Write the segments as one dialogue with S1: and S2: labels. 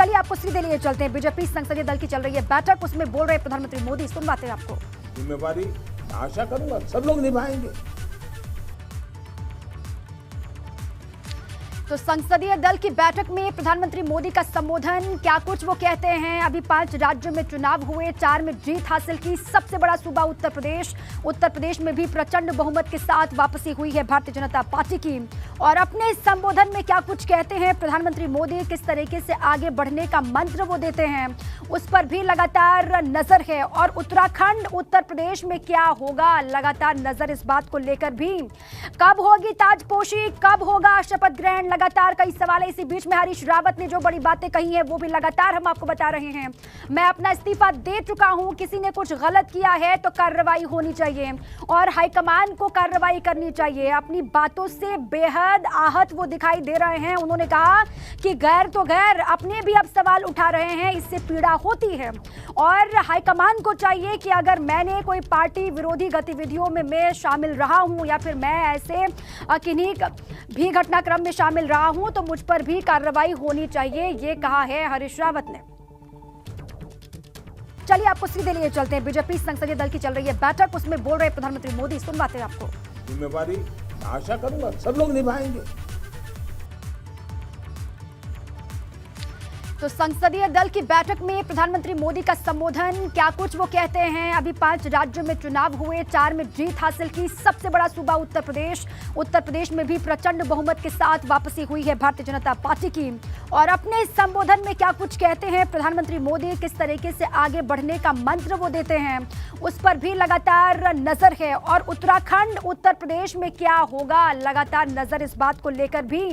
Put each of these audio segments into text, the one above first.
S1: चलिए आपको सीधे लिए चलते हैं। बीजेपी संसदीय दल की चल रही है बैठक, उसमें बोल रहे प्रधानमंत्री मोदी, सुनवाते हैं आपको।
S2: जिम्मेवारी आशा करूंगा सब लोग निभाएंगे।
S1: तो संसदीय दल की बैठक में प्रधानमंत्री मोदी का संबोधन, क्या कुछ वो कहते हैं। अभी 5 राज्यों में चुनाव हुए, 4 में जीत हासिल की। सबसे बड़ा सूबा उत्तर प्रदेश, उत्तर प्रदेश में भी प्रचंड बहुमत के साथ वापसी हुई है भारतीय जनता पार्टी की। और अपने संबोधन में क्या कुछ कहते हैं प्रधानमंत्री मोदी, किस तरीके से आगे बढ़ने का मंत्र वो देते हैं, उस पर भी लगातार नजर है। और उत्तराखंड, उत्तर प्रदेश में क्या होगा, लगातार नजर इस बात को लेकर भी। कब होगी ताजपोशी, कब होगा शपथ ग्रहण, लगातार कई सवाल है। इसी बीच में हरीश रावत ने जो बड़ी बातें कही हैं वो भी लगातार हम आपको बता रहे हैं। मैं अपना इस्तीफा दे चुका हूं, किसी ने कुछ गलत किया है तो कार्रवाई होनी चाहिए और हाईकमान को कार्रवाई करनी चाहिए। अपनी बातों से बेहद आहत वो दिखाई दे रहे हैं। उन्होंने कहा कि गैर तो गैर, अपने भी अब सवाल उठा रहे हैं, इससे पीड़ा होती है और हाईकमान को चाहिए कि अगर मैंने कोई पार्टी विरोधी गतिविधियों में मैं शामिल रहा हूं या फिर मैं ऐसे किन्हीं भी घटनाक्रम में शामिल रहा हूं तो मुझ पर भी कार्रवाई होनी चाहिए, ये कहा है हरीश रावत ने। चलिए आपको सीधे लिए चलते हैं। बीजेपी संसदीय दल की चल रही है बैठक, उसमें बोल रहे प्रधानमंत्री मोदी, सुनवाते हैं आपको।
S2: जिम्मेवारी आशा करूंगा सब लोग निभाएंगे।
S1: तो संसदीय दल की बैठक में प्रधानमंत्री मोदी का संबोधन, क्या कुछ वो कहते हैं। अभी 5 राज्यों में चुनाव हुए, 4 में जीत हासिल की। सबसे बड़ा सूबा उत्तर प्रदेश, उत्तर प्रदेश में भी प्रचंड बहुमत के साथ वापसी हुई है भारतीय जनता पार्टी की। और अपने संबोधन में क्या कुछ कहते हैं प्रधानमंत्री मोदी, किस तरीके से आगे बढ़ने का मंत्र वो देते हैं, उस पर भी लगातार नजर है। और उत्तराखंड, उत्तर प्रदेश में क्या होगा, लगातार नजर इस बात को लेकर भी।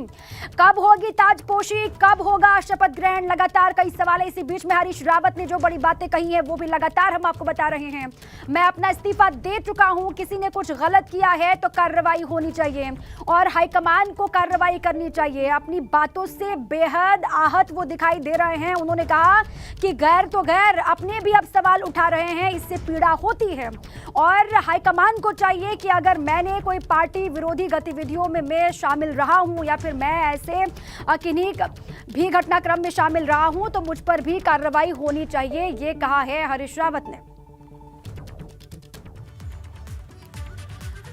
S1: कब होगी ताजपोशी, कब होगा शपथ ग्रहण, लगातार कई सवाल है। इसी बीच में हरीश रावत ने जो बड़ी बातें कही हैं वो भी लगातार हम आपको बता रहे हैं। मैं अपना इस्तीफा दे चुका हूं, किसी ने कुछ गलत किया है तो कार्रवाई होनी चाहिए और हाईकमान को कार्रवाई करनी चाहिए। अपनी बातों से बेहद आहत वो दिखाई दे रहे हैं। उन्होंने कहा कि गैर तो गैर, अपने भी अब सवाल उठा रहे हैं, इससे पीड़ा होती है और हाईकमान को चाहिए कि अगर मैंने कोई पार्टी विरोधी गतिविधियों में मैं शामिल रहा हूं या फिर मैं ऐसे किन्हीं भी घटनाक्रम में शामिल रहा हूं तो मुझ पर भी कार्रवाई होनी चाहिए, ये कहा है हरीश रावत ने।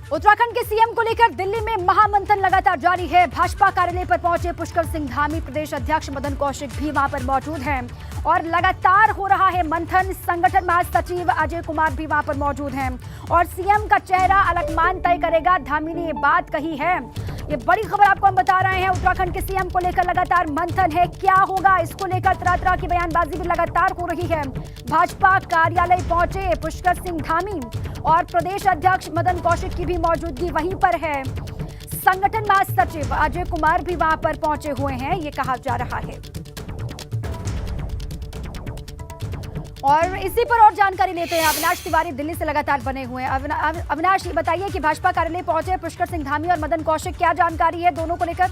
S1: उत्तराखंड के सीएम को लेकर दिल्ली में महामंथन लगातार जारी है। भाजपा कार्यालय पर पहुंचे पुष्कर सिंह धामी, प्रदेश अध्यक्ष मदन कौशिक भी वहां पर मौजूद हैं और लगातार हो रहा है मंथन। संगठन महासचिव अजय कुमार भी वहां पर मौजूद हैं और सीएम का चेहरा अलकमान तय करेगा, धामी ने ये बात कही है। ये बड़ी खबर आपको हम बता रहे हैं। उत्तराखंड के सीएम को लेकर लगातार मंथन है, क्या होगा इसको लेकर तरह तरह की बयानबाजी भी लगातार हो रही है। भाजपा कार्यालय पहुंचे पुष्कर सिंह धामी और प्रदेश अध्यक्ष मदन कौशिक की भी मौजूदगी वहीं पर है। संगठन महासचिव अजय कुमार भी वहां पर पहुंचे हुए हैं, ये कहा जा रहा है। और इसी पर और जानकारी लेते हैं। अविनाश तिवारी दिल्ली से लगातार बने हुए हैं। अविनाश, ये बताइए कि भाजपा कार्यालय पहुंचे पुष्कर सिंह धामी और मदन कौशिक, क्या जानकारी है दोनों को लेकर?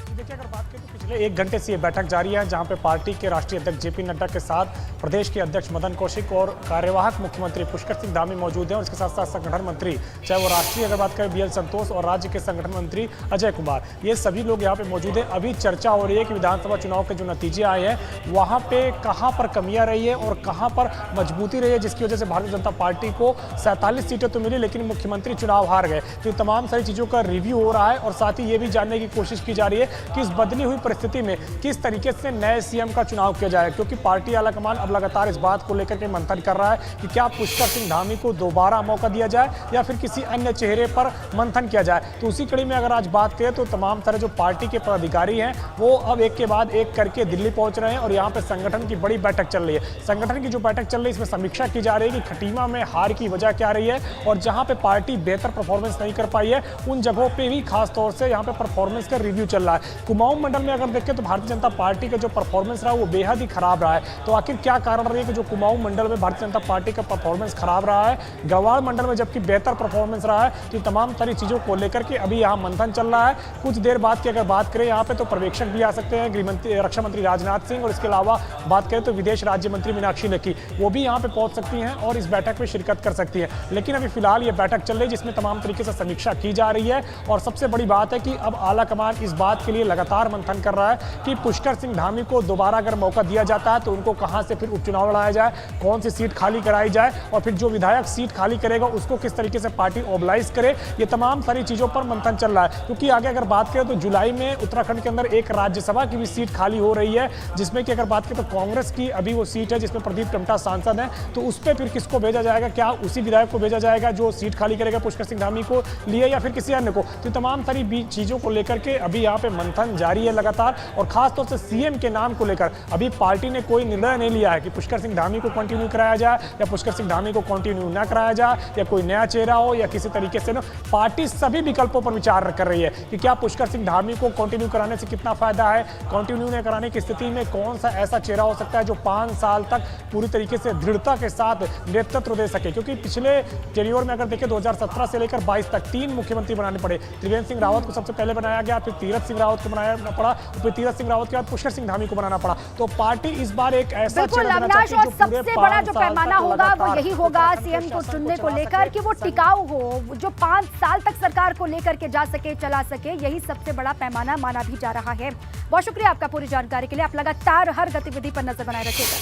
S3: देखिए, अगर बात करें तो पिछले 1 घंटे से ये बैठक जारी है जहां पे पार्टी के राष्ट्रीय अध्यक्ष जेपी नड्डा के साथ प्रदेश के अध्यक्ष मदन कौशिक और कार्यवाहक मुख्यमंत्री पुष्कर सिंह धामी मौजूद हैं और इसके साथ साथ संगठन मंत्री, चाहे वो राष्ट्रीय अगर बात करें बीएल संतोष और राज्य के संगठन मंत्री अजय कुमार, ये सभी लोग यहाँ पे मौजूद हैं। अभी चर्चा हो रही है कि विधानसभा चुनाव के जो नतीजे आए हैं वहाँ पे कहाँ पर कमियाँ रही है और कहाँ पर मजबूती रही है, जिसकी वजह से भारतीय जनता पार्टी को 47 सीटें तो मिली लेकिन मुख्यमंत्री चुनाव हार गए। तो तमाम सारी चीज़ों का रिव्यू हो रहा है और साथ ही ये भी जानने की कोशिश की जा रही है कि इस बदली हुई परिस्थिति में किस तरीके से नए सीएम का चुनाव किया जाए, क्योंकि पार्टी आलाकमान अब लगातार इस बात को लेकर के मंथन कर रहा है कि क्या पुष्कर सिंह धामी को दोबारा मौका दिया जाए या फिर किसी अन्य चेहरे पर मंथन किया जाए। तो उसी कड़ी में अगर आज बात करें तो तमाम तरह जो पार्टी के पदाधिकारी हैं वो अब एक के बाद एक करके दिल्ली पहुंच रहे हैं और यहाँ पे संगठन की बड़ी बैठक चल रही है। संगठन की जो बैठक चल रही है इसमें समीक्षा की जा रही है कि खटीमा में हार की वजह क्या रही है और जहाँ पे पार्टी बेहतर परफॉर्मेंस नहीं कर पाई है उन जगहों पर भी खास तौर से यहाँ पे परफॉर्मेंस का रिव्यू चल रहा है। कुमाऊं मंडल में अगर देखें तो भारतीय जनता पार्टी का जो परफॉर्मेंस रहा वो बेहद ही खराब रहा है। तो आखिर क्या कारण रही है कि जो कुमाऊं मंडल में भारतीय जनता पार्टी का परफॉर्मेंस खराब रहा है, गढ़वाल मंडल में जबकि बेहतर परफॉर्मेंस रहा है। तो तमाम सारी चीज़ों को लेकर के अभी यहाँ मंथन चल रहा है। कुछ देर बाद की अगर बात करें यहाँ पे तो पर्यवेक्षक भी आ सकते हैं, गृह मंत्री रक्षा मंत्री राजनाथ सिंह और इसके अलावा बात करें तो विदेश राज्य मंत्री मीनाक्षी लेखी, वो भी यहाँ पे पहुँच सकती हैं और इस बैठक में शिरकत कर सकती है। लेकिन अभी फिलहाल ये बैठक चल रही है जिसमें तमाम तरीके से समीक्षा की जा रही है और सबसे बड़ी बात है कि अब आला कमान इस बात के लिए लगातार मंथन कर रहा है कि पुष्कर सिंह धामी को दोबारा अगर मौका दिया जाता है तो उनको कहां से फिर उपचुनाव लड़ाया जाए, कौन सी सीट खाली कराई जाए और फिर जो विधायक सीट खाली करेगा उसको किस तरीके से पार्टी ओबलाइज करे। ये तमाम सारी चीजों पर मंथन चल रहा है, क्योंकि आगे अगर बात करें तो जुलाई में उत्तराखंड के अंदर एक राज्यसभा की भी सीट खाली हो रही है, जिसमें कि अगर बात करें तो कांग्रेस की अभी वो सीट है जिसमें प्रदीप टमटा सांसद है, तो उस पर फिर किसको भेजा जाएगा, क्या उसी विधायक को भेजा जाएगा जो सीट खाली करेगा पुष्कर सिंह धामी को लिए या फिर किसी अन्य को। तो तमाम सारी चीजों को लेकर के अभी यहाँ पे मंथन जारी है लगातार, और खासतौर से सीएम के नाम को लेकर अभी पार्टी ने कोई निर्णय नहीं लिया है कि पुष्कर सिंह धामी को कंटिन्यू कराया जाए या पुष्कर सिंह धामी को कंटिन्यू ना कराया जाए या कोई नया चेहरा हो या किसी तरीके से ना। पार्टी सभी विकल्पों पर विचार कर रही है कि क्या पुष्कर सिंह धामी को कंटिन्यू कराने से कितना फायदा है, कंटिन्यू न कराने की स्थिति में कौन सा ऐसा चेहरा हो सकता है जो 5 साल तक पूरी तरीके से दृढ़ता के साथ नेतृत्व दे सके। क्योंकि पिछले टेन्योर में अगर देखें 2017 से लेकर 22 तक 3 मुख्यमंत्री बनाने पड़े। त्रिवेंद्र सिंह रावत को सबसे पहले बनाया गया, फिर तीरथ सिंह रावत को बनाना पड़ा, फिर तीरथ सिंह रावत के बाद पुष्कर सिंह धामी को बनाना पड़ा। तो पार्टी इस बार एक ऐसा चेहरा देना चाहती है जो पूरे
S1: सबसे बड़ा जो
S3: 5 साल
S1: पैमाना
S3: तक
S1: होगा वो
S3: लगातार
S1: यही होगा
S3: उत्तर
S1: सीएम
S3: प्रदेश
S1: को
S3: शासन
S1: चुनने को
S3: चला
S1: लेकर
S3: सके।
S1: कि वो टिकाऊ हो, जो 5 साल तक सरकार को लेकर के जा सके, चला सके, यही सबसे बड़ा पैमाना माना भी जा रहा है। बहुत शुक्रिया आपका पूरी जानकारी के लिए। आप लगातार हर गतिविधि पर नजर बनाए रखिएगा।